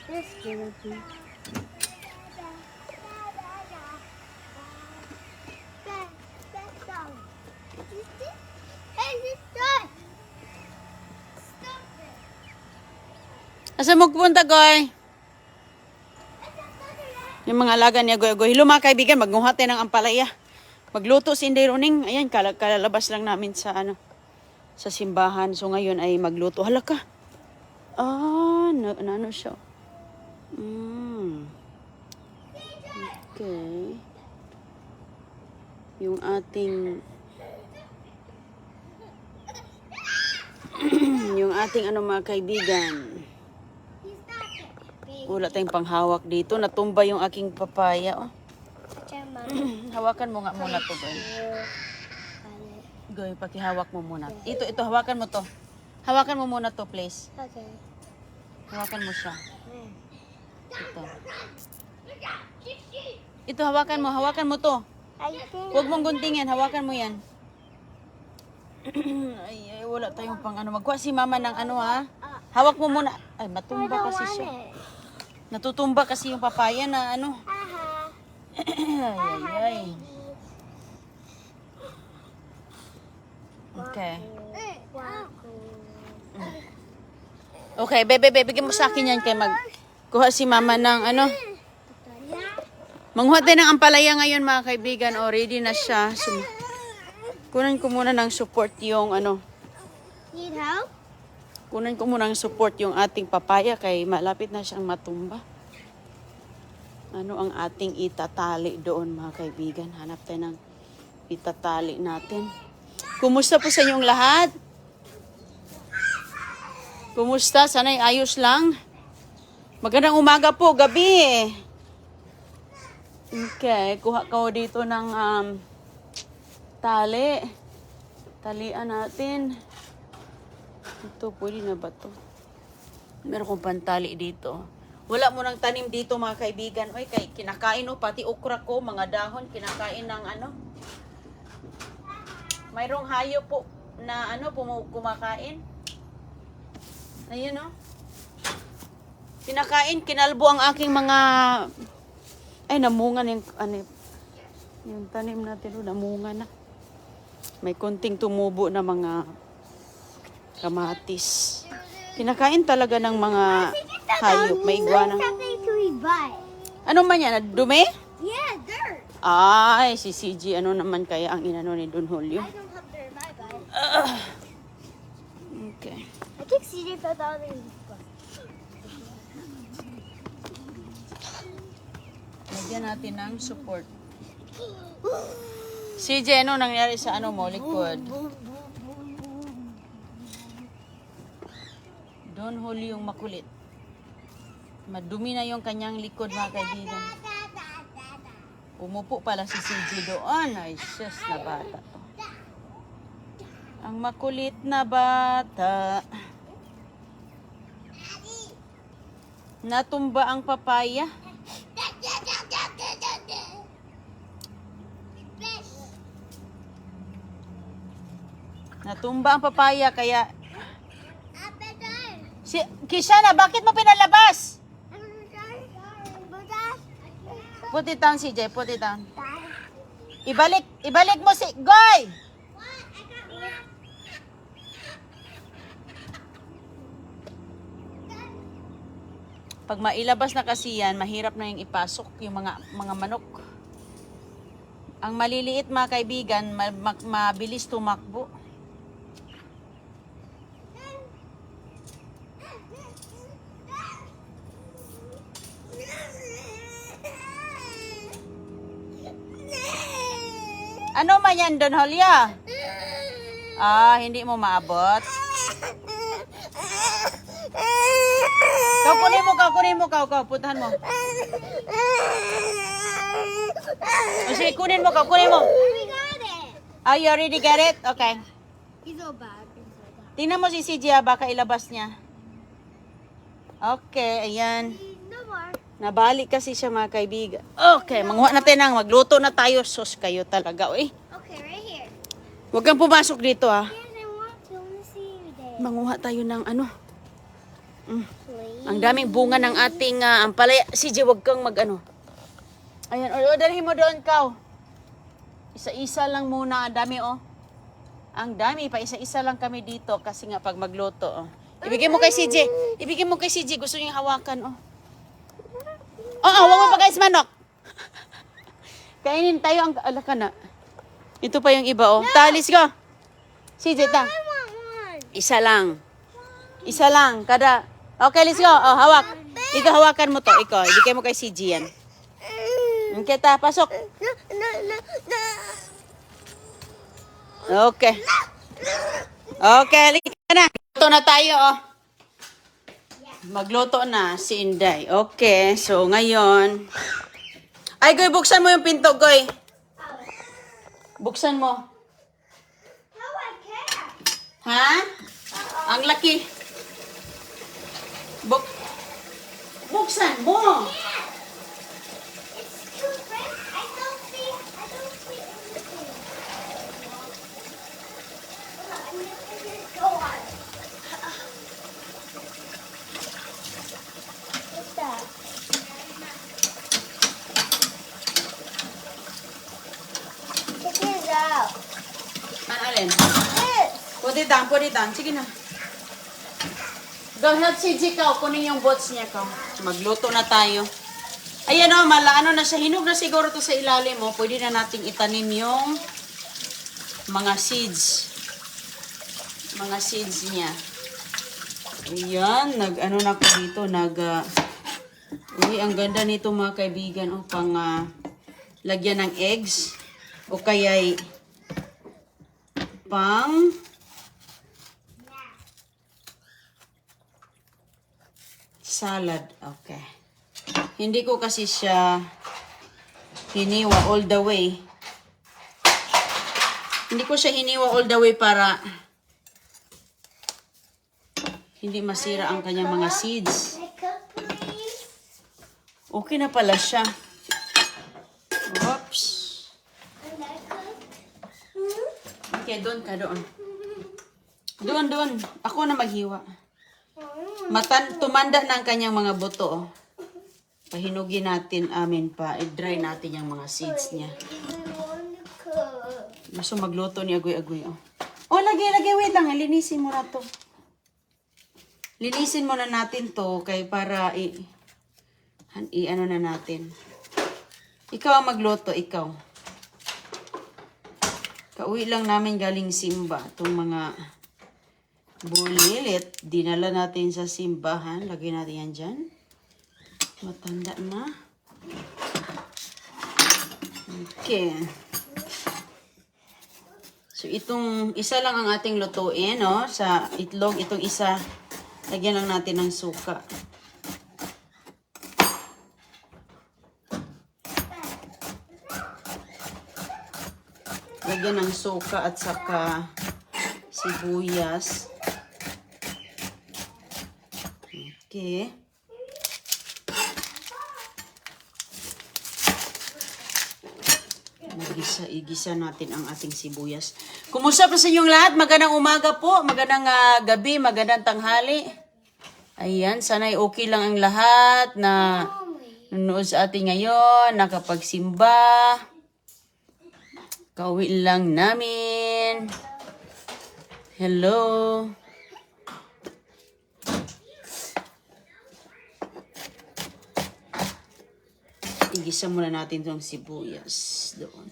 This gonna be. Asa mo pupunta, Goy? Yung mga alaga niya, Goy. Hello mga kaibigan, magnguhat tayo ng ampalaya. Magluto si Inday Roning. Ayan, kalalabas lang namin sa sa simbahan. So ngayon ay magluto. Hala ka. Ano siya? Okay. Yung ating mga kaibigan. Wala tayong panghawak dito. Natumba yung aking papaya. Oh. Hawakan mo nga muna to, Goy. Goy, pakihawak mo muna. Ito, hawakan mo to. Hawakan mo muna to, please. Okay. Hawakan mo siya. Ito, hawakan mo to. Huwag mong guntingin, hawakan mo yan. ay, wala tayong pang ano. Magkuha si mama ng ano, ha. Hawak mo muna. Ay, matumba kasi siya. Natutumba kasi yung papaya na ano. Ay. Okay. Okay, bebe, bigyan mo sa akin yan kay magkuha si mama ng ano. Manghuha tayo ng ampalaya ngayon mga kaibigan. O, ready na siya. So, kunan ko muna ng support yung ano. Need help? Kunan ko muna ng support yung ating papaya kay malapit na siyang matumba. Ano ang ating itatali doon mga kaibigan? Hanap tayo ng itatali natin. Kumusta po sa inyong lahat? Kumusta? Sana'y ayos lang? Magandang umaga po, gabi. Okay, kuha ko dito ng tali. Talian natin. Ito, pwede na ba ito? Meron kong pantali dito. Wala mo nang tanim dito mga kaibigan. Oy, kinakain o, pati okra ko, mga dahon, kinakain ng ano. Mayroong hayo po na ano, kumakain. Ayun o. Kinalbo ang aking mga... Ay, namunga na yung tanim natin o, namunga na. May konting tumubo na mga kamatis. Kinakain talaga ng mga hayop. May iguana. Ano man yan? Dumi? Yeah, dirt. Ay, si CG, ano naman kaya ang inano ni Don Julio? I don't have dirt, my bad. Okay. I think CJ fell down in the book. Lagyan natin ng support. CJ, ano nangyari sa ano mo, likod? Don Julio yung makulit. Madumi na yung kanyang likod mga kaibigan. Umupo pala si CJ doon. Ay, sus na bata to. Ang makulit na bata. Natumba ang papaya. Natumba ang papaya kaya... Kishana, bakit mo pinalabas? Put it down, CJ. Put it down. Ibalik mo si... Goy! Pag mailabas na kasi yan, mahirap na yung ipasok yung mga manok. Ang maliliit mga kaibigan, mabilis tumakbo. Ano man yan, Don Julio? Hindi mo maabot. Kunin mo, puntahan mo. Sige, kunin mo. We got it. You already got it? Okay. He's so bad. Tingnan mo si CJ, baka ilabas niya. Okay, ayan. No more. Nabalik kasi siya mga kaibigan. Okay, manguha natin ng magluto na tayo. Sos kayo talaga. Uy, Okay, right here. huwag kang pumasok dito ha. Yes, I want to see you there. Manguha tayo ng ano. Ang daming bunga ng ating ampalaya. CJ, wag kang mag-ano. Ayan, dalhin mo doon, Kaw. Isa-isa lang muna. Ang dami, oh. Ang dami. Pa isa-isa lang kami dito kasi nga pag magluto, oh. Ibigay mo kay CJ. Ibigay mo kay CJ. Gusto niya hawakan, oh. Oo, wag mo pa guys, manok. Kainin tayo ang alaka na. Ito pa yung iba, oh. Talis ko. CJ, ta. I want one. Isa lang. Isa lang. Kada. Okay, let's go. Oh, hawak. Ikaw hawakan mo to. Ikaw. Ibigay mo kay CJ yan. Okay, ta. Pasok. Okay. Okay, halika na. Magluto na tayo, oh. Magluto na si Inday. Okay, so ngayon. Ay, Goy, buksan mo yung pinto, Goy. Buksan mo. No, I can't. Ha? Ang laki. Buksan mo. It's too big. I don't see anything. I'm missing this door. What's that? Check this out. Ano alin? This. Put it down. Sige na. Go help si Jika. Kunin yung bots niya ka. Magluto na tayo. Ayan o, ano na siya. Hinog na siguro to sa ilalim mo. Pwede na nating itanim yung mga seeds. Mga seeds niya. Ayan, ano na ko dito. Uy, ang ganda nito mga kaibigan. O, pang lagyan ng eggs. O kaya'y pang salad. Okay. Hindi ko kasi siya hiniwa all the way. Hindi ko siya hiniwa all the way para hindi masira ang kanyang mga seeds. Please. Okay na pala siya. Oops. Okay, doon ka, doon. Doon. Ako na maghiwa. Tumanda na ang kanyang mga buto. Oh. Pahinugin natin, i-dry natin yung mga seeds niya. Gusto magluto ni Agoy-Agoy. Oh, lagay, wait lang. Linisin mo na to. Linisin mo na natin to kay para ano na natin. Ikaw ang magluto, ikaw. Kauwi lang namin galing simba. Itong mga bulilit, dinala natin sa simbahan. Lagay natin yan dyan. Matanda na. Okay. So, itong isa lang ang ating lutuin, no? Sa itlog, itong isa, lagyan lang natin ng suka. Lagyan ng suka at saka sibuyas. Okay. Igisa natin ang ating sibuyas. Kumusta po sa inyong lahat? Magandang umaga po, magandang gabi, magandang tanghali. Ayan, sana'y okay lang ang lahat na nanonood sa atin ngayon, nakapagsimba. Kauwi lang namin. Hello. Igisa muna natin itong sibuyas doon.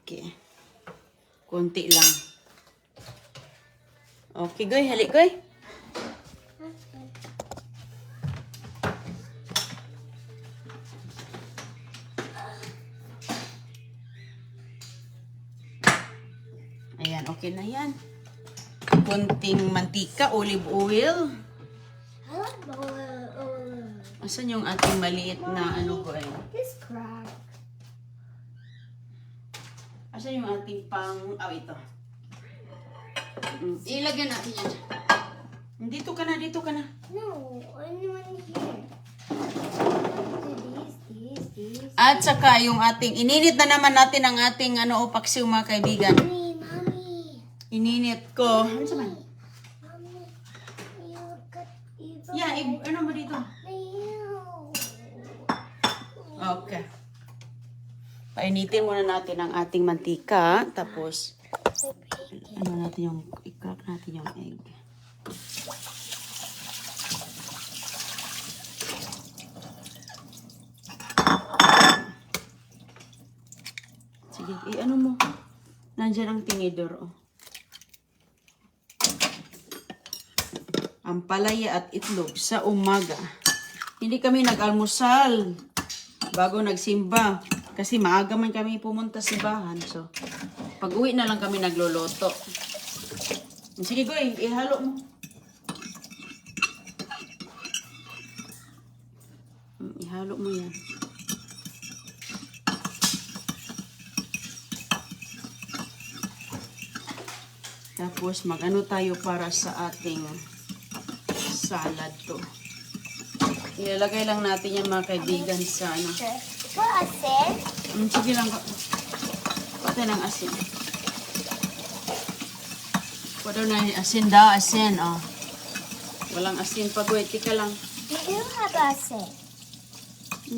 Okay. Konti lang. Okay, Goy. Halik, Goy. Ayan, okay na yan. Konting mantika, olive oil. Asan yung ating maliit na ano ko eh? This crack. Asan yung ating ito. Ilagyan natin yan. Dito ka na. No, anyone here. These. At saka yung ating, ininit na naman natin ang ating paksiw mga kaibigan. Ininit ko. Ano sa man? Mommy, you got evil. Yeah, ano mo dito? Ew. Okay. Painitin muna natin ang ating mantika. Tapos, ano natin yung, i-crack natin yung egg. Sige, ano mo? Nandyan ang tinidor, oh. Ang palaya at itlog sa umaga. Hindi kami nag-almusal bago nagsimba. Kasi maaga man kami pumunta sa simbahan. So, pag uwi na lang kami nagluluto. Sige, Goy, ihalo mo. Ihalo mo yan. Tapos, mag-ano tayo para sa ating salad to. Ilalagay lang natin yan, mga kaibigan, sa ano. Ito asin? Sige lang. Pati ng asin. Pwede na yung asin daw, asin, oh. Walang asin pa, Goy. Tika lang. Do you have asin?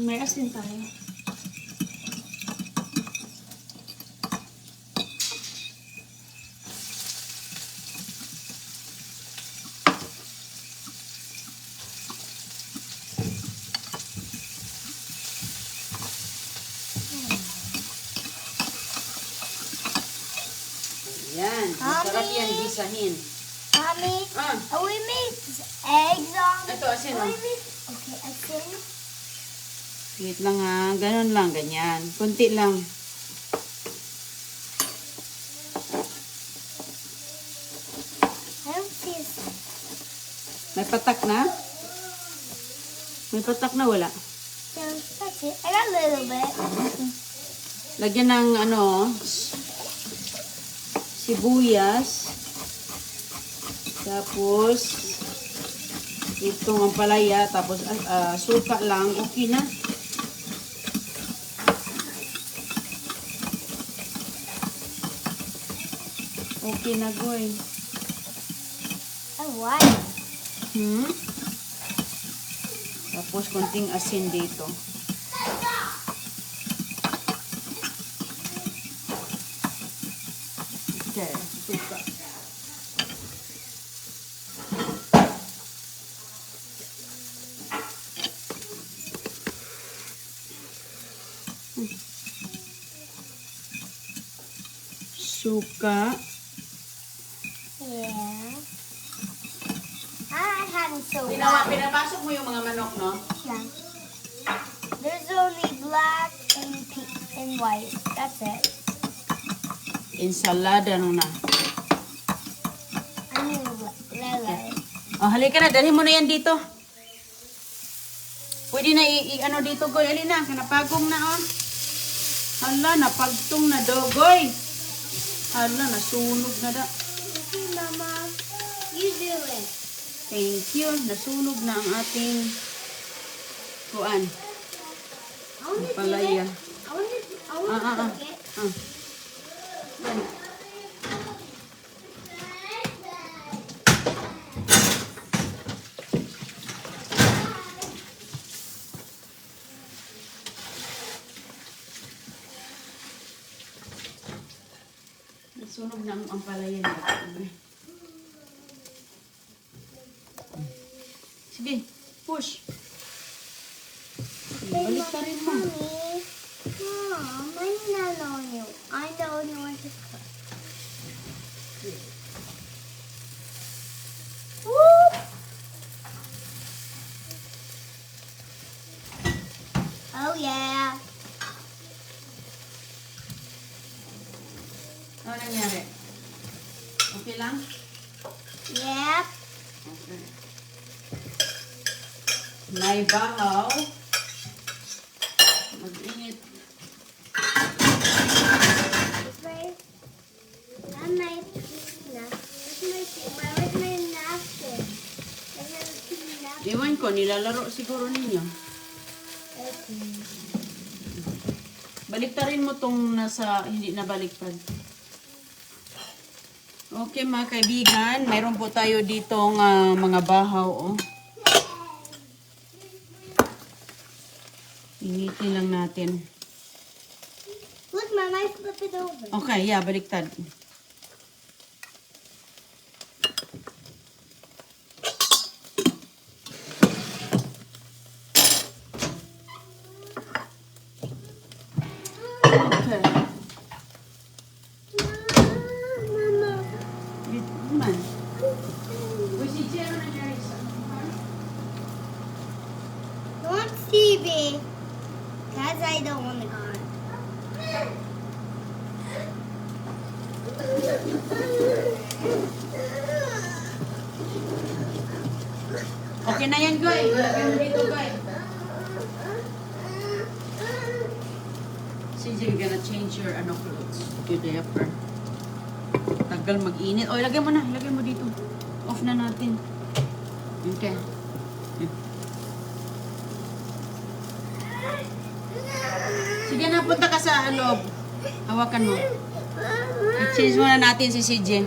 May asin tayo. Yan. Masarap yan, gisahin. Mommy, Ah. we made eggs on. Ito, asin, oh. Okay, asin. Wait lang ha. Ganun lang, ganyan. Kunti lang. I don't see a May patak na? May patak na, wala. That's it. I got a little bit. Lagyan ng ano, sibuyas. Tapos, itong ampalaya. Tapos, suka lang. Okay na. Okay na, Goy. Oh, wow. Tapos, konting asin dito. Okay, suka. Suka. Yeah. I haven't so Pinapasok mo yung mga manok, no? Yeah. There's only black and pink and white. That's it. Ensalada no na. I need lele. Oh, halika na. Dalhin mo na yan dito. Pwede na ano dito, Goy. Alina, kanapagong na, oh. Hala, napagtong na do, Goy. Hala, nasunog na da. Okay, Mama. You do it. Thank you. Nasunog na ang ating kuan. I want to do Palaya. it. I want to cook it. Ah. Yan. Nasunog na ang ampalaya natin. Sige, push. Balik ka rin mo. Mommy. Mom, I know you. I know you want to cook. Woo! Oh yeah. Ano nangyari? Okay lang? Yep. Okay. May bahaw. Mag-init. Ewan ko, nilalaro siguro ninyo. Baliktarin mo tong nasa hindi na baliktad. Okay mga kaibigan, mayroon po tayo ditong mga bahaw. Oh. Initin lang natin. Look, Mom, I flip it over. Okay, yeah, baliktad. Okay. Mama. Man. Uy, si Jero na dyan. Don't TV. Because I don't want to go on. Okay na yan, Goy. Lagyan mo dito, Goy. CJ, you're gonna change your clothes. Your diaper. Tagal mag-init. O, lagyan mo na. Lagyan mo dito. Off na natin. Okay. Sige na, punta ka sa loob. Hawakan mo. I-change muna natin si CJ.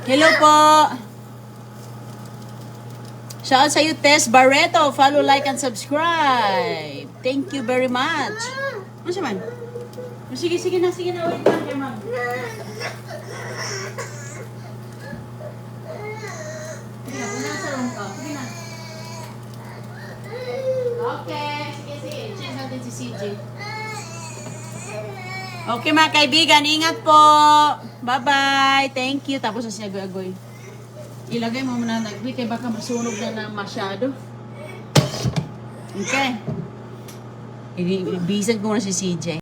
Hello po! Shout out sa iyo, Tess Barreto. Follow, like, and subscribe. Thank you very much. Ano siya man? Oh, sige, sige na. Wait lang kay ma'am. Sige na, una sa room ka. Sige na. Okay, sige. Change natin si CJ. Okay mga kaibigan, ingat po. Bye-bye. Thank you. Tapos na siya agoy-agoy. Ilagay mo muna na kay baka masunog na masyado. Okay. Ibisan ko muna si CJ.